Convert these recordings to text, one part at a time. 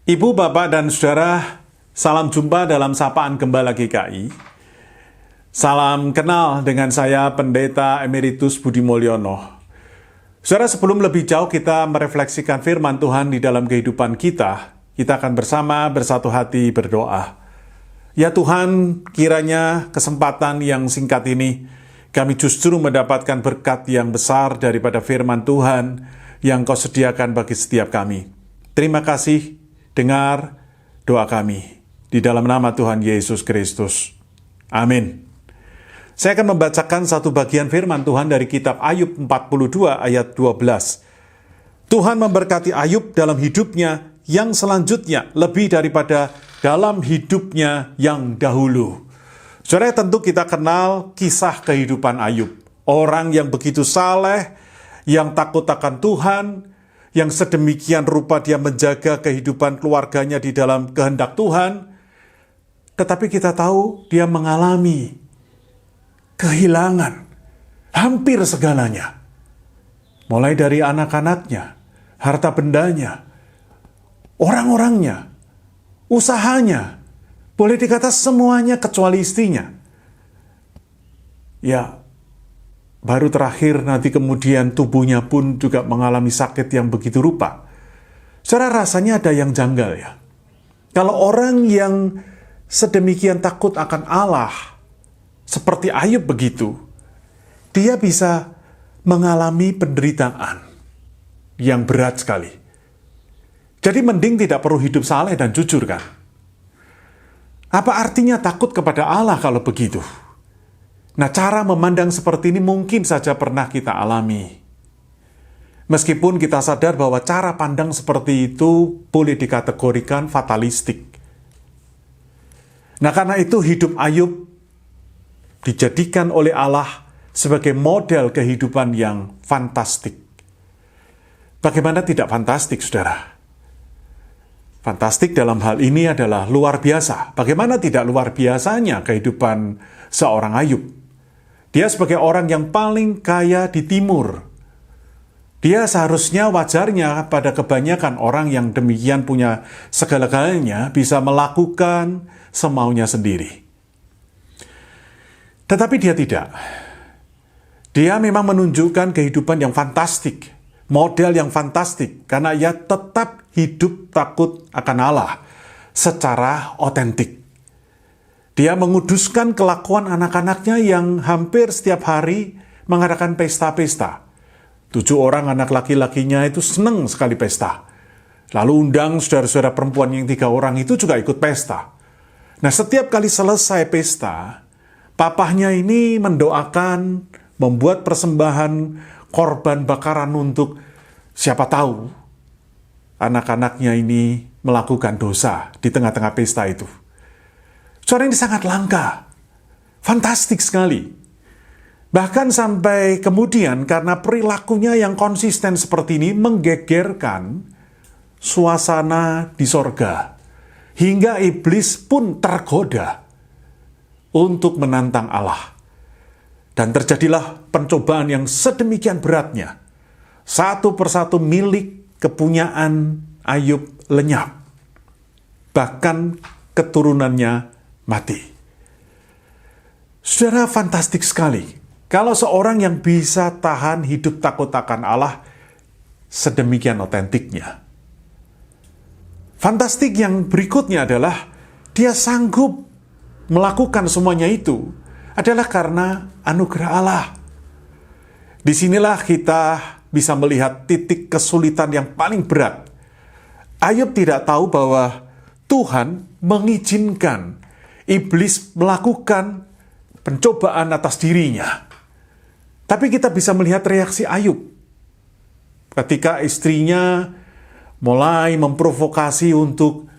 Ibu, Bapak, dan Saudara, salam jumpa dalam Sapaan Gembala GKI. Salam kenal dengan saya, Pendeta Emeritus Budi Mulyono. Saudara, sebelum lebih jauh kita merefleksikan firman Tuhan di dalam kehidupan kita akan bersama bersatu hati berdoa. Ya Tuhan, kiranya kesempatan yang singkat ini, kami justru mendapatkan berkat yang besar daripada firman Tuhan yang Kau sediakan bagi setiap kami. Terima kasih. Dengar doa kami di dalam nama Tuhan Yesus Kristus. Amin. Saya akan membacakan satu bagian firman Tuhan dari kitab Ayub 42 ayat 12. Tuhan memberkati Ayub dalam hidupnya yang selanjutnya lebih daripada dalam hidupnya yang dahulu. Saudara, tentu kita kenal kisah kehidupan Ayub. Orang yang begitu saleh, yang takut akan Tuhan, yang sedemikian rupa dia menjaga kehidupan keluarganya di dalam kehendak Tuhan, tetapi kita tahu dia mengalami kehilangan hampir segalanya. Mulai dari anak-anaknya, harta bendanya, orang-orangnya, usahanya, boleh dikata semuanya kecuali istrinya. Ya, baru terakhir nanti kemudian tubuhnya pun juga mengalami sakit yang begitu rupa. Saudara, rasanya ada yang janggal ya. Kalau orang yang sedemikian takut akan Allah, seperti Ayub begitu, dia bisa mengalami penderitaan yang berat sekali. Jadi mending tidak perlu hidup saleh dan jujur kan? Apa artinya takut kepada Allah kalau begitu? Nah, cara memandang seperti ini mungkin saja pernah kita alami. Meskipun kita sadar bahwa cara pandang seperti itu boleh dikategorikan fatalistik. Nah, karena itu hidup Ayub dijadikan oleh Allah sebagai model kehidupan yang fantastik. Bagaimana tidak fantastik, saudara? Fantastik dalam hal ini adalah luar biasa. Bagaimana tidak luar biasanya kehidupan seorang Ayub? Dia sebagai orang yang paling kaya di timur. Dia seharusnya wajarnya pada kebanyakan orang yang demikian punya segala-galanya bisa melakukan semaunya sendiri. Tetapi dia tidak. Dia memang menunjukkan kehidupan yang fantastik, model yang fantastik, karena ia tetap hidup takut akan Allah secara otentik. Dia menguduskan kelakuan anak-anaknya yang hampir setiap hari mengadakan pesta-pesta. 7 orang anak laki-lakinya itu senang sekali pesta. Lalu undang saudara-saudara perempuan yang 3 orang itu juga ikut pesta. Nah, setiap kali selesai pesta, papahnya ini mendoakan, membuat persembahan korban bakaran untuk siapa tahu anak-anaknya ini melakukan dosa di tengah-tengah pesta itu. Suara ini sangat langka, fantastik sekali. Bahkan sampai kemudian karena perilakunya yang konsisten seperti ini menggegerkan suasana di sorga. Hingga iblis pun tergoda untuk menantang Allah. Dan terjadilah pencobaan yang sedemikian beratnya. Satu persatu milik kepunyaan Ayub lenyap. Bahkan keturunannya mati. Saudara, fantastik sekali. Kalau seorang yang bisa tahan hidup takut akan Allah sedemikian otentiknya. Fantastik yang berikutnya adalah dia sanggup melakukan semuanya itu adalah karena anugerah Allah. Disinilah kita bisa melihat titik kesulitan yang paling berat. Ayub tidak tahu bahwa Tuhan mengizinkan iblis melakukan pencobaan atas dirinya. Tapi kita bisa melihat reaksi Ayub. Ketika istrinya mulai memprovokasi untuk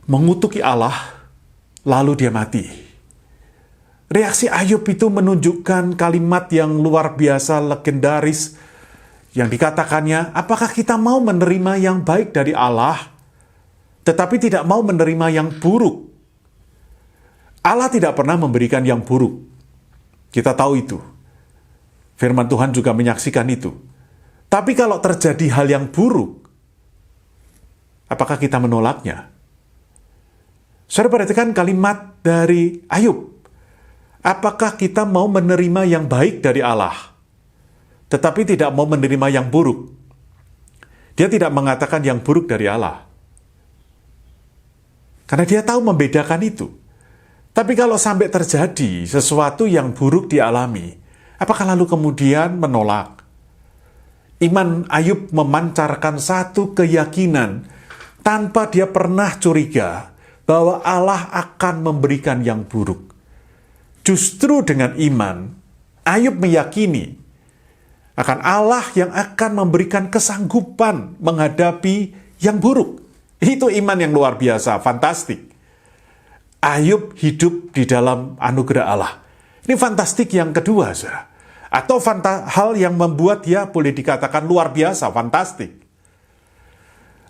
mengutuki Allah, lalu dia mati. Reaksi Ayub itu menunjukkan kalimat yang luar biasa legendaris yang dikatakannya, apakah kita mau menerima yang baik dari Allah, tetapi tidak mau menerima yang buruk? Allah tidak pernah memberikan yang buruk. Kita tahu itu. Firman Tuhan juga menyaksikan itu. Tapi kalau terjadi hal yang buruk, Apakah kita menolaknya? Saudara perhatikan kalimat dari Ayub. Apakah kita mau menerima yang baik dari Allah, tetapi tidak mau menerima yang buruk? Dia tidak mengatakan yang buruk dari Allah, karena dia tahu membedakan itu. Tapi kalau sampai terjadi sesuatu yang buruk dialami, apakah lalu kemudian menolak? Iman Ayub memancarkan satu keyakinan tanpa dia pernah curiga bahwa Allah akan memberikan yang buruk. Justru dengan iman, Ayub meyakini akan Allah yang akan memberikan kesanggupan menghadapi yang buruk. Itu iman yang luar biasa, fantastik. Ayub hidup di dalam anugerah Allah. Ini fantastik yang kedua, saudara. Atau hal yang membuat dia boleh dikatakan luar biasa, fantastik.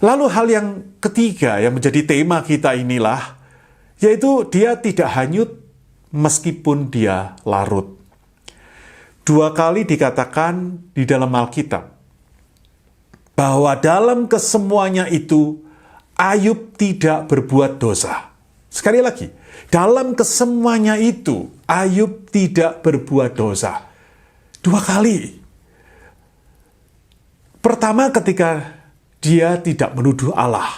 Lalu hal yang ketiga yang menjadi tema kita inilah, yaitu dia tidak hanyut meskipun dia larut. 2 kali dikatakan di dalam Alkitab bahwa dalam kesemuanya itu Ayub tidak berbuat dosa. Sekali lagi, dalam kesemuanya itu Ayub tidak berbuat dosa. 2 kali. Pertama ketika dia tidak menuduh Allah.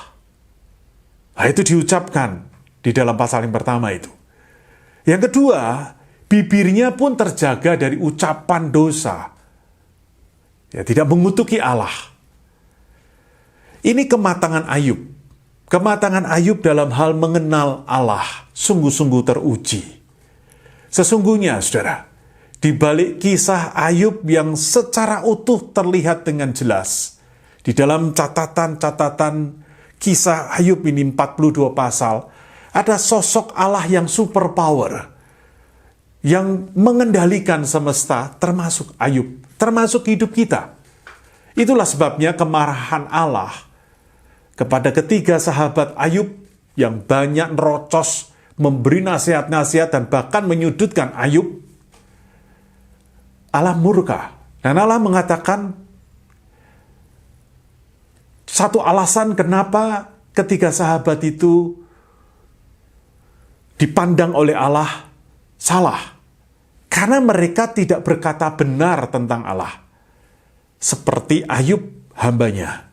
Nah, itu diucapkan di dalam pasal yang pertama itu. Yang kedua, bibirnya pun terjaga dari ucapan dosa. Ya, tidak mengutuki Allah. Ini kematangan Ayub. Kematangan Ayub dalam hal mengenal Allah sungguh-sungguh teruji. Sesungguhnya, saudara, di balik kisah Ayub yang secara utuh terlihat dengan jelas, di dalam catatan-catatan kisah Ayub ini 42 pasal, ada sosok Allah yang super power, yang mengendalikan semesta, termasuk Ayub, termasuk hidup kita. Itulah sebabnya kemarahan Allah kepada ketiga sahabat Ayub yang banyak nerocos, memberi nasihat-nasihat, dan bahkan menyudutkan Ayub. Allah murka, dan Allah mengatakan satu alasan kenapa ketiga sahabat itu dipandang oleh Allah salah. Karena mereka tidak berkata benar tentang Allah. Seperti Ayub hambanya.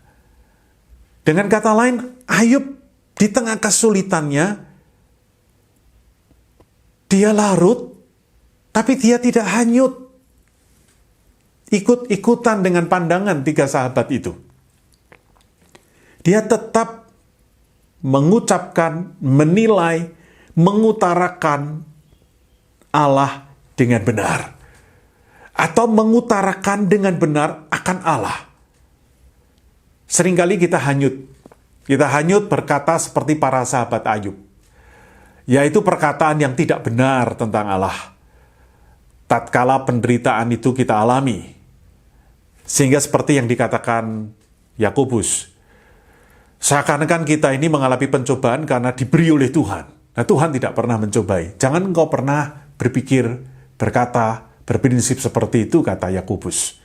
Dengan kata lain, Ayub di tengah kesulitannya, dia larut, tapi dia tidak hanyut. Ikut-ikutan dengan pandangan tiga sahabat itu. Dia tetap mengucapkan, menilai, mengutarakan Allah dengan benar, atau mengutarakan dengan benar akan Allah. Seringkali kita hanyut berkata seperti para sahabat Ayub, yaitu perkataan yang tidak benar tentang Allah. Tatkala penderitaan itu kita alami, sehingga seperti yang dikatakan Yakobus, seakan-akan kita ini mengalami pencobaan karena diberi oleh Tuhan. Nah, Tuhan tidak pernah mencobai. Jangan engkau pernah berpikir, berkata, berprinsip seperti itu, kata Yakobus.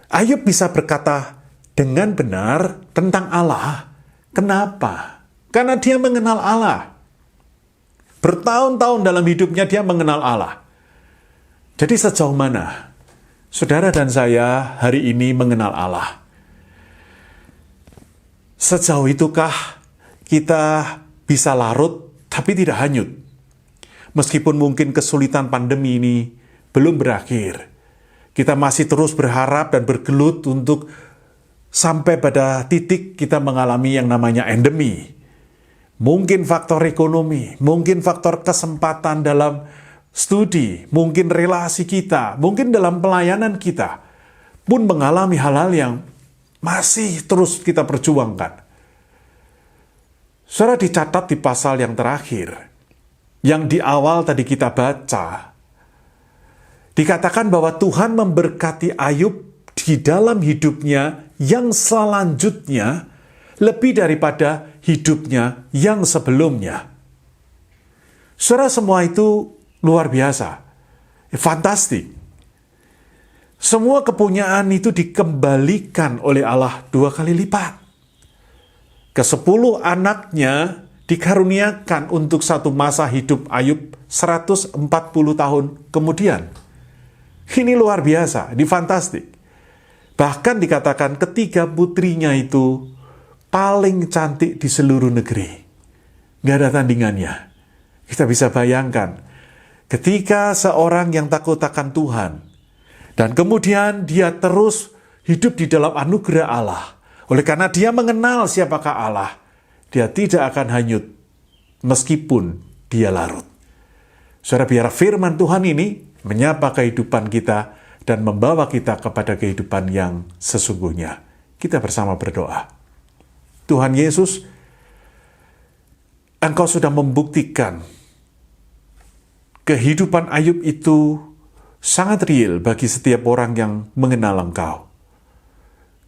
Ayub bisa berkata dengan benar tentang Allah. Kenapa? Karena dia mengenal Allah. Bertahun-tahun dalam hidupnya dia mengenal Allah. Jadi sejauh mana saudara dan saya hari ini mengenal Allah? Sejauh itukah kita bisa larut tapi tidak hanyut? Meskipun mungkin kesulitan pandemi ini belum berakhir, kita masih terus berharap dan bergelut untuk sampai pada titik kita mengalami yang namanya endemi. Mungkin faktor ekonomi, mungkin faktor kesempatan dalam studi, mungkin relasi kita, mungkin dalam pelayanan kita pun mengalami hal-hal yang masih terus kita perjuangkan. Saudara, dicatat di pasal yang terakhir, yang di awal tadi kita baca, dikatakan bahwa Tuhan memberkati Ayub di dalam hidupnya yang selanjutnya lebih daripada hidupnya yang sebelumnya. Saudara, semua itu luar biasa, fantastik. Semua kepunyaan itu dikembalikan oleh Allah 2 kali lipat. ke-10 anaknya dikaruniakan untuk satu masa hidup Ayub 140 tahun kemudian. Ini luar biasa, ini fantastik. Bahkan dikatakan ketiga putrinya itu paling cantik di seluruh negeri. Nggak ada tandingannya. Kita bisa bayangkan, ketika seorang yang takut akan Tuhan, dan kemudian dia terus hidup di dalam anugerah Allah. Oleh karena dia mengenal siapakah Allah, dia tidak akan hanyut meskipun dia larut. Saudara, biar firman Tuhan ini menyapa kehidupan kita dan membawa kita kepada kehidupan yang sesungguhnya. Kita bersama berdoa. Tuhan Yesus, Engkau sudah membuktikan kehidupan Ayub itu sangat real bagi setiap orang yang mengenal Engkau.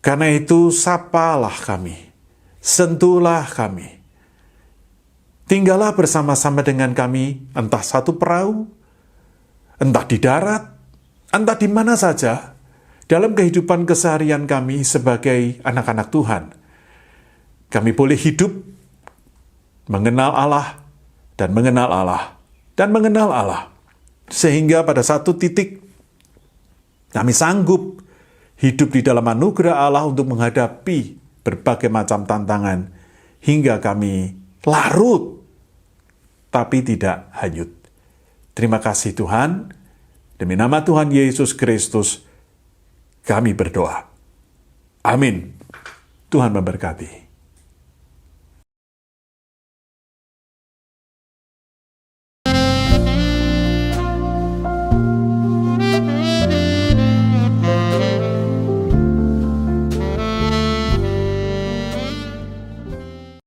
Karena itu, sapalah kami, sentuhlah kami. Tinggallah bersama-sama dengan kami, entah satu perahu, entah di darat, entah di mana saja, dalam kehidupan keseharian kami sebagai anak-anak Tuhan. Kami boleh hidup, mengenal Allah, dan mengenal Allah, dan mengenal Allah. Sehingga pada satu titik, kami sanggup hidup di dalam anugerah Allah untuk menghadapi berbagai macam tantangan, hingga kami larut, tapi tidak hanyut. Terima kasih Tuhan. Demi nama Tuhan Yesus Kristus, kami berdoa. Amin. Tuhan memberkati.